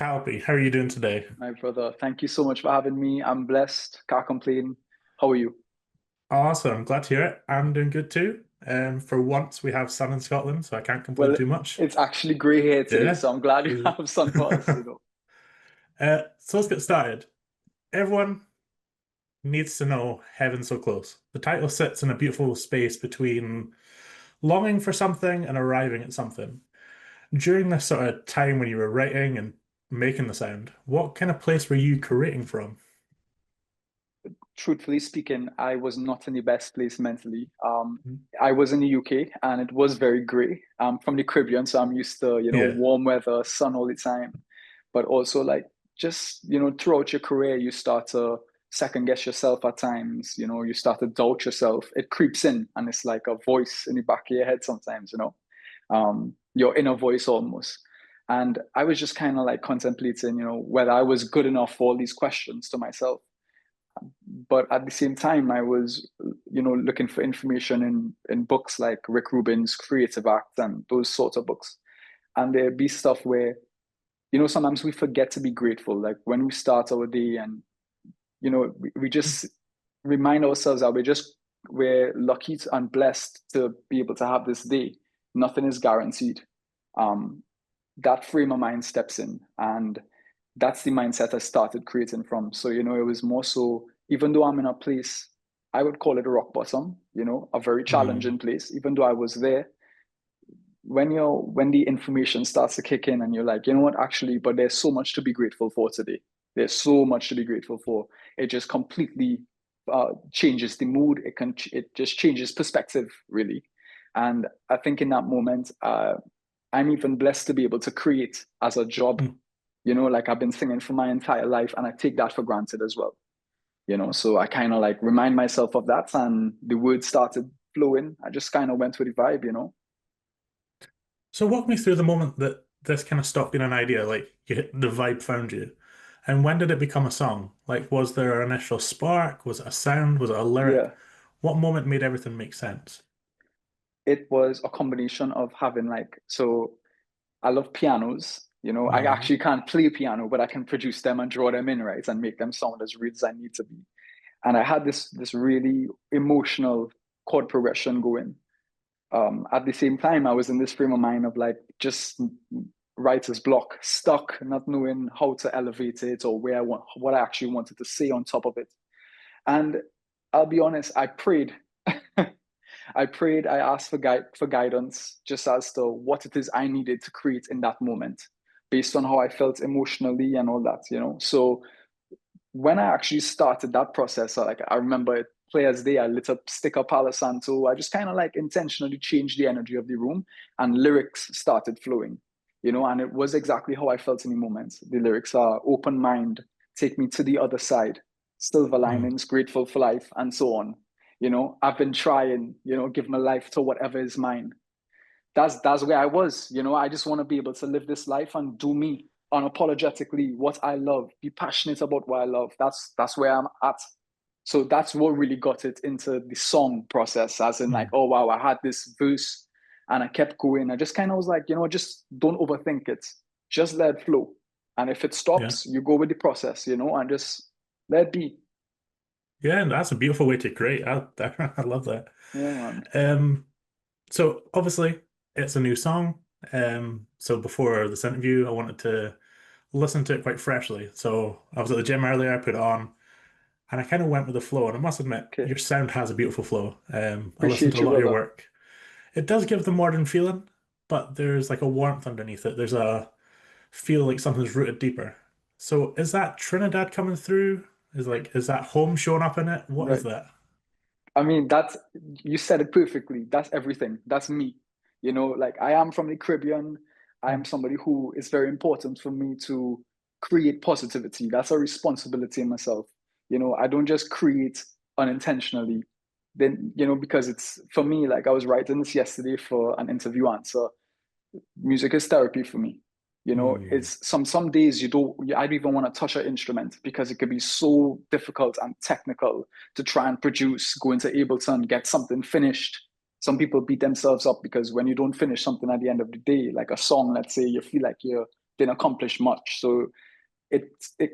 Kalpee. How are you doing today? My brother, thank you so much for having me. I'm blessed. Can't complain. How are you? Awesome. Glad to hear it. I'm doing good too. For once, we have sun in Scotland, so I can't complain Well, too much. it's actually grey here today, Yeah. so I'm glad you Is it? have sun for us. So let's get started. Everyone needs to know Heaven So Close. The title sits in a beautiful space between longing for something and arriving at something. During this sort of time when you were writing and making the sound, what kind of place were you creating from? Truthfully speaking, I was not in the best place mentally. Mhm. I was in the UK and it was very grey. I'm from the Caribbean, so I'm used to, Yeah. warm weather, sun all the time. But also like just, throughout your career, you start to second guess yourself at times, you start to doubt yourself. It creeps in and it's like a voice in the back of your head sometimes, your inner voice almost. And I was just kind of like contemplating, whether I was good enough for all these questions to myself. But at the same time, I was, looking for information in books like Rick Rubin's Creative Act and those sorts of books. And there'd be stuff where, sometimes we forget to be grateful. Like when we start our day and, we just remind ourselves that we're lucky and blessed to be able to have this day. Nothing is guaranteed. Um, that frame of mind steps in, and that's the mindset I started creating from. So, it was more so, even though I'm in a place, I would call it a rock bottom, a very Mm. challenging place, even though I was there. When the information starts to kick in and you're like, actually, but there's so much to be grateful for today. There's so much to be grateful for. It just completely changes the mood. It just changes perspective, really. And I think in that moment, I'm even blessed to be able to create as a job. Mm. Like I've been singing for my entire life, and I take that for granted as well. So I kind of like remind myself of that, and the words started flowing. I just kind of went with the vibe. So walk me through the moment that this kind of stopped being an idea, like the vibe found you. And when did it become a song? Like, was there an initial spark? Was it a sound? Was it a lyric? Yeah, What moment made everything make sense? it was a combination of having like, so I love pianos. I Mm. actually can't play piano, but I can produce them and draw them in, right, and make them sound as real as I need to be. And I had this really emotional chord progression going. At the same time, I was in this frame of mind of like just writer's block, stuck, not knowing how to elevate it or where I want what I actually wanted to say on top of it. And I'll be honest, I prayed. I prayed, I asked for guidance just as to what it is I needed to create in that moment based on how I felt emotionally and all that. So when I actually started that process, like I remember it clear as day, I lit up stick up Palo Santo. I just kind of like intentionally changed the energy of the room and lyrics started flowing, and it was exactly how I felt in the moment. The lyrics are open mind, take me to the other side, silver Mm. linings, grateful for life, and so on. I've been trying, give my life to whatever is mine. That's where I was. I just want to be able to live this life and do me unapologetically what I love, be passionate about what I love. That's where I'm at. So that's what really got it into the song process, as in like, Mm. oh wow, I had this verse and I kept going. I just kind of was like, just don't overthink it. Just let it flow. And if it Yeah. stops, you go with the process, and just let it be. Yeah, and that's a beautiful way to create. I love that. Yeah, man. Um, so obviously it's a new song. So before this interview, I wanted to listen to it quite freshly. So I was at the gym earlier, I put it on, and I kind of went with the flow. And I must admit, Okay. your sound has a beautiful flow. I listened to Appreciate a you, lot of your brother. work. It does give the modern feeling, but there's like a warmth underneath it. There's a feel like something's rooted deeper. So is that Trinidad coming through? Is that home showing up in it? What is Right. that? I mean, that's you said it perfectly. That's everything. That's me. Like I am from the Caribbean. I am Mm. somebody who is very important for me to create positivity. That's a responsibility in myself. I don't just create unintentionally. Then, because it's for me, like I was writing this yesterday for an interview answer. Music is therapy for me. Mm. It's some days I don't even want to touch an instrument because it could be so difficult and technical to try and produce, go into Ableton, get something finished. Some people beat themselves up because when you don't finish something at the end of the day, like a song, let's say, you feel like you're didn't accomplish much. So it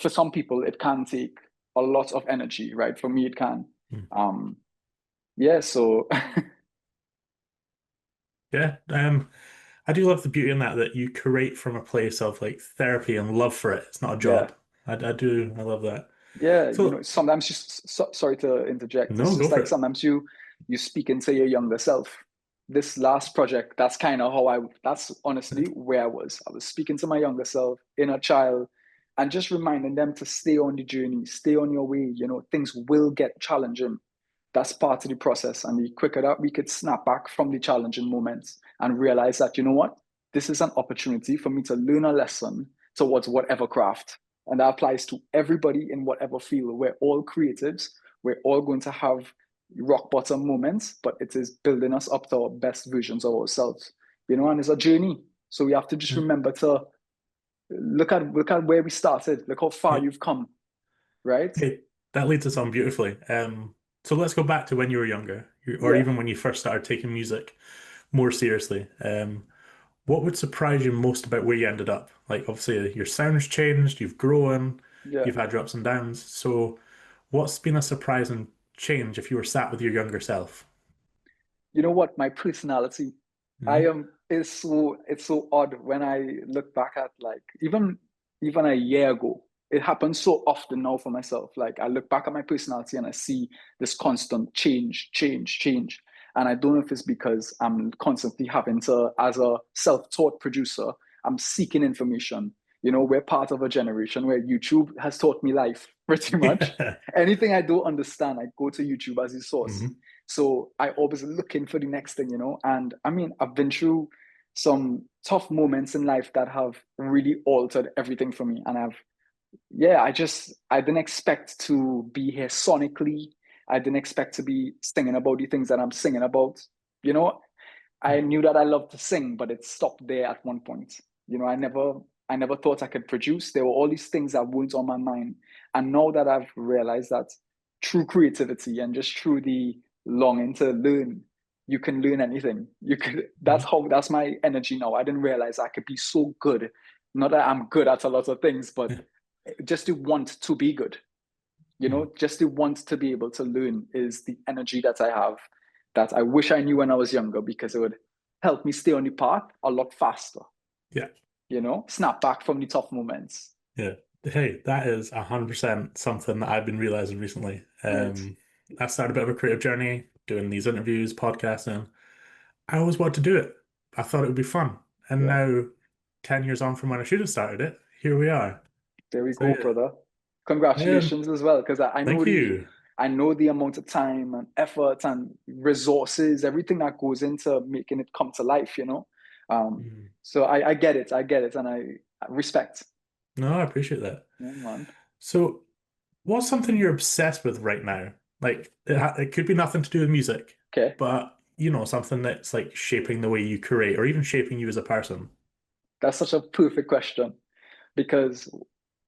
for some people it can take a lot of energy, right? For me, it can. Mm. Yeah, so Yeah. I do love the beauty in that you create from a place of like therapy and love for it. It's not a yeah, job. I do. I love that. yeah. So Sometimes sorry to interject. It's no, go just for like it. sometimes you speak into your younger self. This last project, that's kind of how that's honestly where I was. I was speaking to my younger self, inner child, and just reminding them to stay on the journey, stay on your way. Things will get challenging. That's part of the process. And the quicker that we could snap back from the challenging moments and realize that, you know what, this is an opportunity for me to learn a lesson towards whatever craft. And that applies to everybody in whatever field. We're all creatives. We're all going to have rock bottom moments, but it is building us up to our best versions of ourselves. And it's a journey. So we have to just Yeah. remember to look at where we started. Look how far Yeah. you've come, right? Hey, that leads us on beautifully. So let's go back to when you were younger, or Yeah. even when you first started taking music more seriously. What would surprise you most about where you ended up? Like, obviously, your sound's changed, you've grown, Yeah. you've had your ups and downs. So, what's been a surprising change if you were sat with your younger self? You know what? My personality, I Hmm. am it's so odd when I look back at, like, even a year ago. It happens so often now for myself. Like, I look back at my personality and I see this constant change, change, change. And I don't know if it's because I'm constantly having to, as a self-taught producer, I'm seeking information. We're part of a generation where YouTube has taught me life pretty much. Yeah. Anything I don't understand, I go to YouTube as a source. Hmm. So I always looking for the next thing. And I mean, I've been through some tough moments in life that have really altered everything for me. And yeah, I didn't expect to be here sonically. I didn't expect to be singing about the things that I'm singing about. You know, I knew that I loved to sing, but it stopped there at one point. I never thought I could produce. There were all these things that weren't on my mind. And now that I've realized that through creativity and just through the longing to learn, you can learn anything. That's my energy now. I didn't realize I could be so good. Not that I'm good at a lot of things, but just to want to be good, just to want to be able to learn is the energy that I have, that I wish I knew when I was younger, because it would help me stay on the path a lot faster, Yeah. snap back from the tough moments. Yeah. Hey, that is 100% something that I've been realizing recently. Right. I started a bit of a creative journey doing these interviews, podcasting. I always wanted to do it. I thought it would be fun. And Yeah. now, 10 years on from when I should have started it, here we are. There we So, go, yeah. brother. Yeah. Congratulations as well, because I know Thank the you. I know the amount of time and effort and resources, everything that goes into making it come to life. Um, Mm. so I get it, and I respect. No, I appreciate that. Yeah, man. So, what's something you're obsessed with right now? Like, it could be nothing to do with music, Okay. but something that's like shaping the way you create or even shaping you as a person. That's such a perfect question, because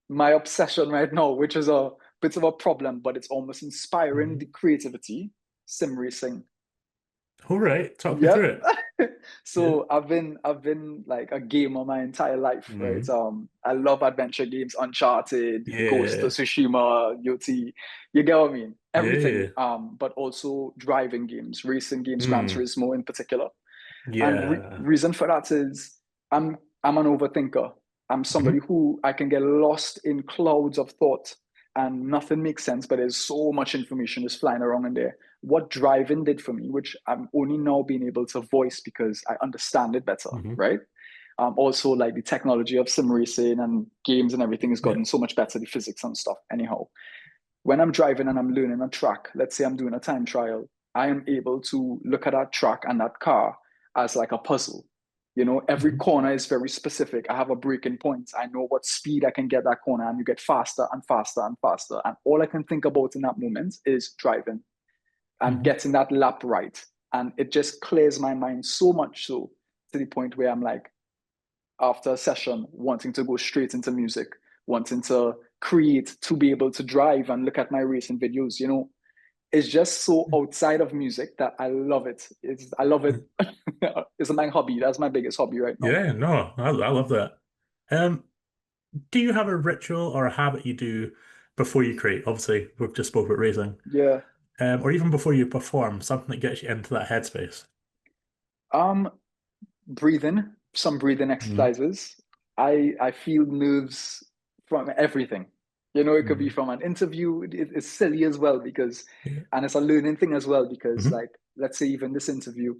my obsession right now, which is a bit of a problem, but it's almost inspiring Mhm. the creativity, sim racing. All right, talk me through Yep. it. Yeah. So I've been like a gamer my entire life, right? Hmm. I love adventure games, Uncharted, Ghost of Yeah. Tsushima, UT. You get what I mean? Everything. Yeah. But also driving games, racing games, Gran Hmm. Turismo in particular. And Yeah. reason for that is I'm an overthinker. I'm somebody Hmm. who I can get lost in clouds of thought and nothing makes sense, but there's so much information just flying around in there. What driving did for me, which I'm only now being able to voice because I understand it better, Hmm. right? Also, like the technology of sim racing and games and everything has Yeah. gotten so much better, the physics and stuff. Anyhow, when I'm driving and I'm learning a track, let's say I'm doing a time trial, I am able to look at that track and that car as like a puzzle. Every Hmm. corner is very specific. I have a breaking point. I know what speed I can get that corner, and you get faster and faster and faster. And all I can think about in that moment is driving and Hmm. getting that lap right. And it just clears my mind so much so, to the point where I'm like, after a session, wanting to go straight into music, wanting to create, to be able to drive and look at my racing videos. It's just so outside of music that I love it. I love it. It's my hobby. That's my biggest hobby right now. Yeah. No, I love that. Um, do you have a ritual or a habit you do before you create? Obviously, we've just spoke about raising. Yeah. Or even before you perform, something that gets you into that headspace. Um, breathing, some breathing Mm, exercises. I feel nerves from everything. You know, it could be mm, from an interview. It's silly as well because, yeah. and it's a learning thing as well because, Hmm. like, let's say even this interview,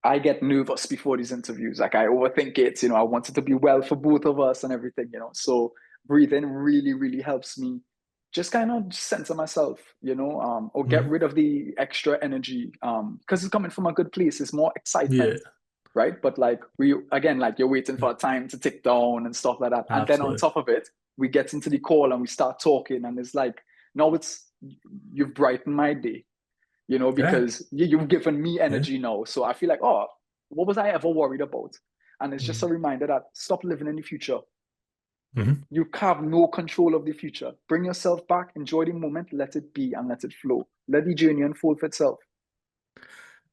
I get nervous before these interviews. Like I overthink it. You know, I want it to be well for both of us and everything. You know, so breathing really, really helps me just kind of center myself. You know, or get Hmm. rid of the extra energy. Because it's coming from a good place. It's more Yeah, excitement, right? But like we again, like you're waiting yeah, for a time to tick down and stuff like that, and then on absolutely. top of it, we get into the call and we start talking, and it's like now it's you've brightened my day, you know, Yeah, because you've given me yeah. energy now. So I feel like, oh, what was I ever worried about? And it's just a Mm, reminder that stop living in the future. mhm. You have no control of the future. Bring yourself back, enjoy the moment, let it be and let it flow. Let the journey unfold for itself.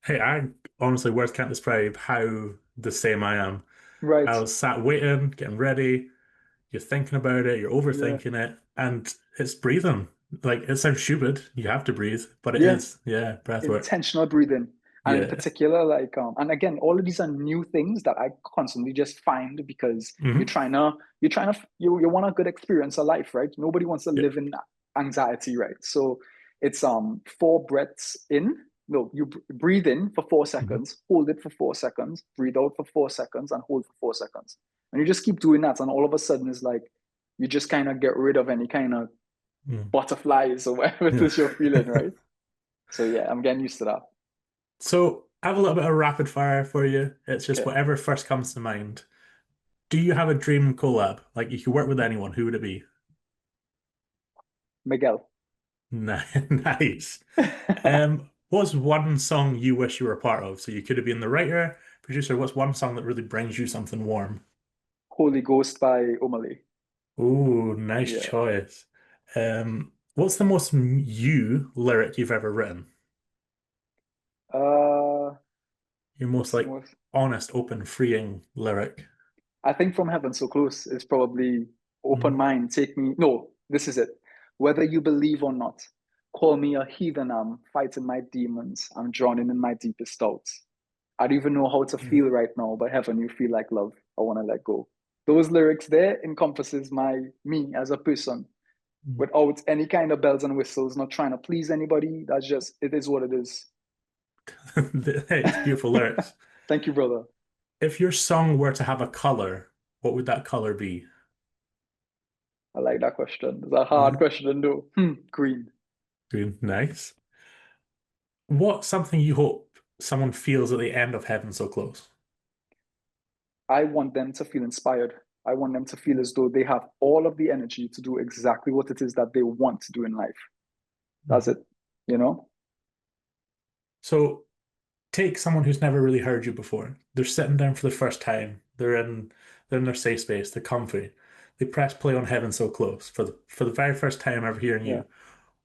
Hey, I honestly, words can't describe how the same I am. Right. I was sat waiting, getting ready. You're thinking about it, you're Yeah. overthinking it, and it's breathing. Like it sounds stupid. You have to breathe, but it Yeah. is, yeah, breath work. Intentional breathing. And in Yeah. particular, like, and again, all of these are new things that I constantly just find because Hmm. you want a good experience of life, right? Nobody wants to Yeah. live in anxiety, right? So it's 4 breaths in. No, you breathe in for four Hmm. seconds, hold it for 4 seconds, breathe out for 4 seconds, and hold for 4 seconds. And you just keep doing that, and all of a sudden, it's like you just kind of get rid of any kind of Mm. butterflies or whatever it Yeah. is you're feeling, right? So yeah, I'm getting used to that. So I have a little bit of rapid fire for you. It's just Okay. whatever first comes to mind. Do you have a dream collab? Like you could work with anyone, who would it be? Miguel. Nice. What's one song you wish you were a part of? So you could have been the writer, producer. What's one song that really brings you something warm? Holy Ghost by Omale. Ooh, nice Yeah. choice. What's the most you lyric you've ever written? Uh, Your most what's the like most? honest, open, freeing lyric. I think From Heaven So Close is probably open Mhm. mind. Take me. No, this is it. Whether you believe or not, call me a heathen. I'm fighting my demons. I'm drowning in my deepest doubts. I don't even know how to Yeah. feel right now, but heaven, you feel like love. I want to let go. Those lyrics there encompasses my me as a person Mm. without any kind of bells and whistles, not trying to please anybody. That's just it is what it is. Hey, it's beautiful lyrics. Thank you, brother. If your song were to have a color, what would that color be? I like that question. It's a hard Yeah. question, though. Green. Green. Nice. What's something you hope someone feels at the end of Heaven So Close? I want them to feel inspired. I want them to feel as though they have all of the energy to do exactly what it is that they want to do in life. That's Mhm. it. You know? So take someone who's never really heard you before. They're sitting down for the first time. They're in their safe space. They're comfy. They press play on Heaven So Close for the very first time ever hearing Yeah. you.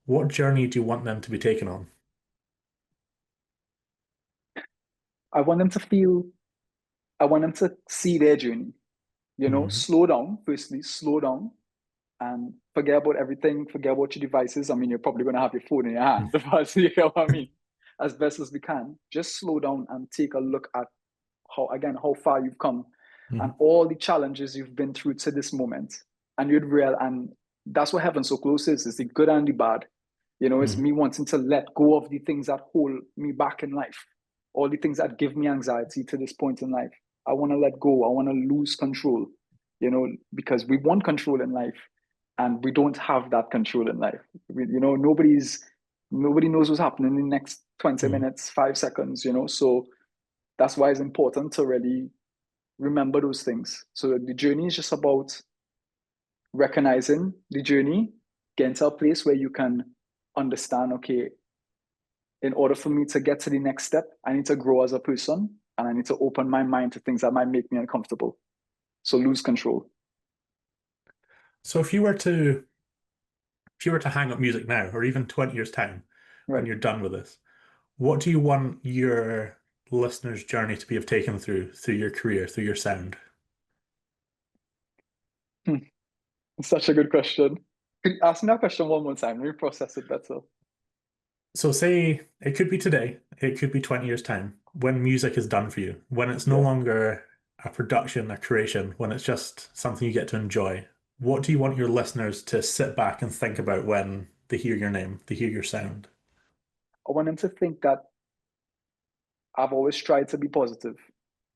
What journey do you want them to be taken on? I want them to feel, I want them to see their journey. You know, Hmm. slow down, firstly, slow down and forget about everything, forget about your devices. I mean, you're probably going to have your phone in your hand, but you know what I mean? As best as we can, just slow down and take a look at how far you've come and Hmm. all the challenges you've been through to this moment. And you'd real and that's what Heaven So Close is the good and the bad. You know, it's Hmm. me wanting to let go of the things that hold me back in life, all the things that give me anxiety to this point in life. I want to let go. I want to lose control, you know, because we want control in life and we don't have that control in life. You know, nobody knows what's happening in the next 20 Hmm. minutes, 5 seconds, you know. So that's why it's important to really remember those things. So the journey is just about recognizing the journey, getting to a place where you can understand, okay, in order for me to get to the next step, I need to grow as a person and I need to open my mind to things that might make me uncomfortable. So lose control. So if you were to hang up music now, or even 20 years time, when Right. you're done with this, what do you want your listener's journey to be have taken through your career, through your sound? Hmm. Such a good question. Could you ask me that question one more time? Let me process it better. So say it could be today, it could be 20 years' time, when music is done for you, when it's no Yeah. longer a production, a creation, when it's just something you get to enjoy. What do you want your listeners to sit back and think about when they hear your name, they hear your sound? I want them to think that I've always tried to be positive,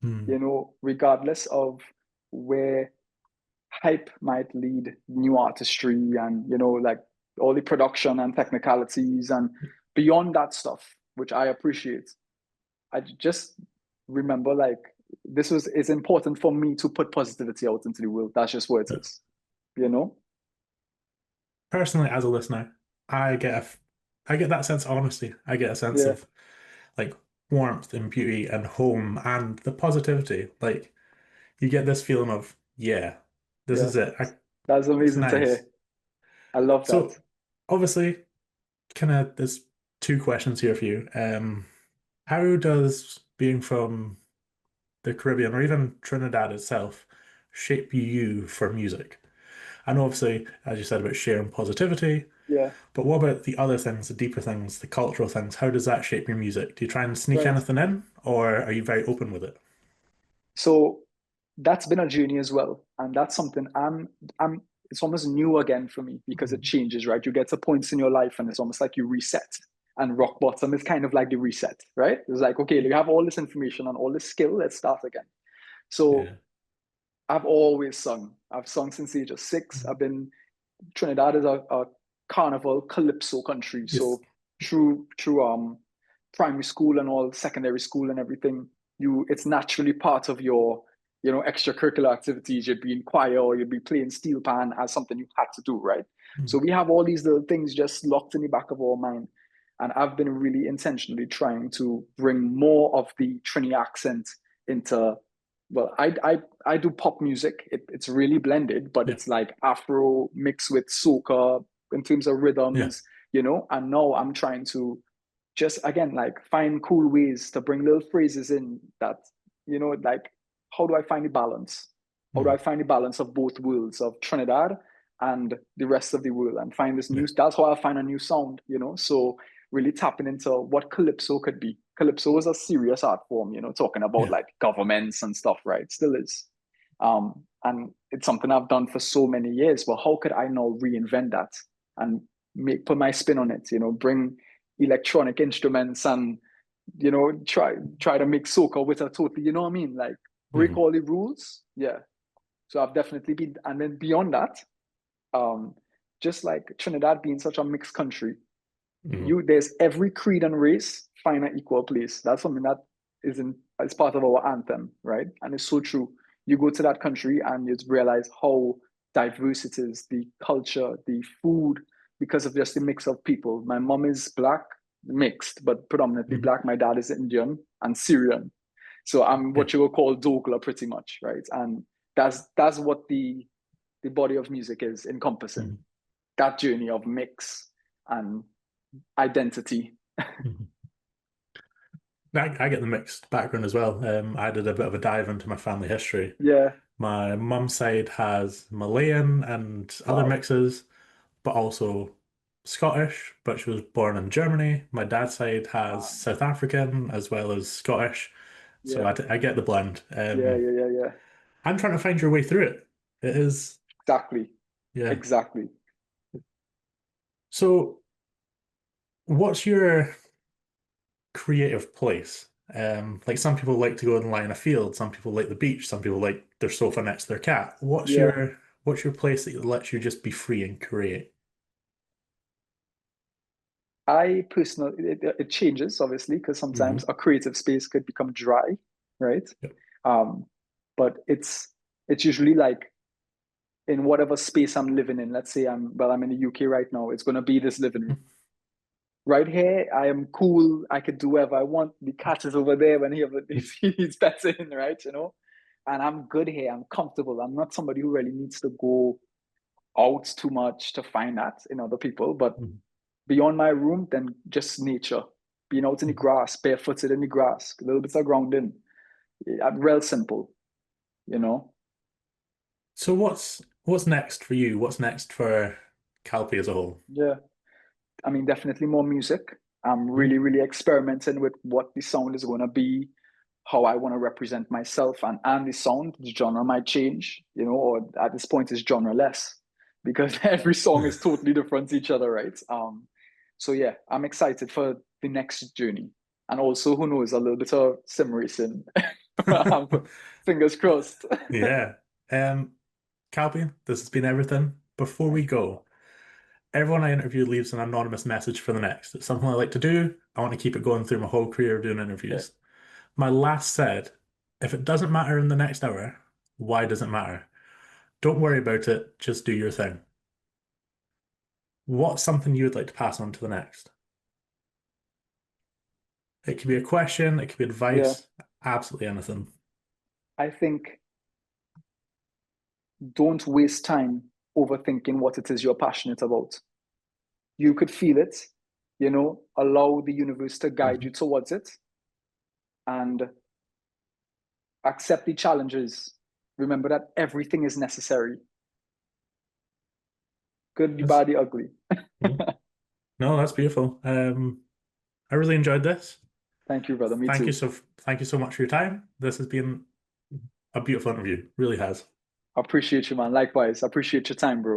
Hmm. regardless of where hype might lead new artistry and, like all the production and technicalities and beyond that stuff, which I appreciate. I just remember like it's important for me to put positivity out into the world. That's just what it Yeah. is, you know? Personally, as a listener, I get I get that sense of honesty. I get a sense Yeah, of like warmth and beauty and home and the positivity. Like you get this feeling of, yeah, this yeah. is it. That's It's amazing to nice. hear. I love that. So obviously, kind of there's two questions here for you. How does being from the Caribbean or even Trinidad itself shape you for music? I know obviously, as you said about sharing positivity, Yeah, but what about the other things, the deeper things, the cultural things? How does that shape your music? Do you try and sneak right. anything in, or are you very open with it? So that's been a journey as well. And that's something I'm it's almost new again for me because it Mhm. changes, right? You get to points in your life and it's almost like you reset. And rock bottom is kind of like the reset, right? It's like, okay, you have all this information and all this skill, let's start again. So Yeah. I've always sung. I've sung since the age of 6. I've been Trinidad is a carnival calypso country. Yes. So through primary school and all secondary school and everything, it's naturally part of your extracurricular activities. You'd be in choir or you'd be playing steel pan as something you had to do, right? So Mhm. we have all these little things just locked in the back of our mind. And I've been really intentionally trying to bring more of the Trini accent into well, I do pop music. It's really blended, but Yeah. it's like Afro mixed with soca in terms of Yeah. rhythms, And now I'm trying to just again like find cool ways to bring little phrases in that, like how do I find the balance? How do I Mhm. find the balance of both worlds of Trinidad and the rest of the world and find this Yeah. new that's how I find a new sound. So really tapping into what calypso could be. Calypso is a serious art form, talking about Yeah. like governments and stuff, right? Still is. And it's something I've done for so many years. Well, how could I now reinvent that and put my spin on it? Bring electronic instruments and try to make soca with a totally, you know what I mean? Like break Mhm. all the rules. Yeah. So I've definitely been, and then beyond that, um, just like Trinidad being such a mixed country, Mhm. there's every creed and race find an equal place. That's something that is part of our anthem, right? And it's so true. You go to that country and you realize how diverse it is, the culture, the food, because of just the mix of people. My mom is black, mixed, but predominantly Mhm. black. My dad is Indian and Syrian. So I'm Yeah. what you would call Dogla pretty much, right? And that's what the body of music is encompassing. Mhm. That journey of mix and identity. Mhm. I get the mixed background as well. I did a bit of a dive into my family history. Yeah. My mum's side has Malayan and other Wow. mixes, but also Scottish, but she was born in Germany. My dad's side has Uh, South African as well as Scottish. So yeah. I get the blend. Yeah. Yeah. Yeah. Yeah. I'm trying to find your way through it. It is, Exactly. yeah. Exactly. So what's your creative place? Like some people like to go and lie in a field, some people like the beach, some people like their sofa next to their cat. Yeah. What's your place that lets you just be free and create? I personally, it changes obviously because sometimes Hmm. a creative space could become dry, right? Yep. Um, but it's usually like in whatever space I'm living in. Let's say I'm in the UK right now. It's gonna be this living room. Right here, I am cool. I could do whatever I want. The cat is over there when he's petting, right? And I'm good here. I'm comfortable. I'm not somebody who really needs to go out too much to find that in other people. But Mhm. beyond my room, then just nature, being out in the Mhm. grass, barefooted in the grass, a little bit of grounding. Real simple, you know? So What's next for you? What's next for Kalpee as a whole? Yeah. I mean, definitely more music. I'm Mhm. really, really experimenting with what the sound is going to be, how I want to represent myself, and the sound, the genre might change, or at this point it's genreless because every song is totally different to each other, right? So yeah, I'm excited for the next journey, and also who knows, a little bit of sim racing. Fingers crossed. Yeah. Um, Kalpee, this has been everything. Before we go, everyone I interview leaves an anonymous message for the next. It's something I like to do. I want to keep it going through my whole career of doing Yeah, interviews. My last said, if it doesn't matter in the next hour, why does it matter? Don't worry about it, just do your thing. What's something you would like to pass on to the next? It could be a question, it could be yeah. advice, absolutely anything. I think don't waste time overthinking what it is you're passionate about. You could feel it, allow the universe to guide Mhm. you towards it and accept the challenges. Remember that everything is necessary. Good, the That's, bad, the ugly. mhm. No, that's beautiful. I really enjoyed this. Thank you, brother. Me Thank you too. so thank you so much for your time. This has been a beautiful interview. Really has. I appreciate you, man. Likewise. I appreciate your time, bro.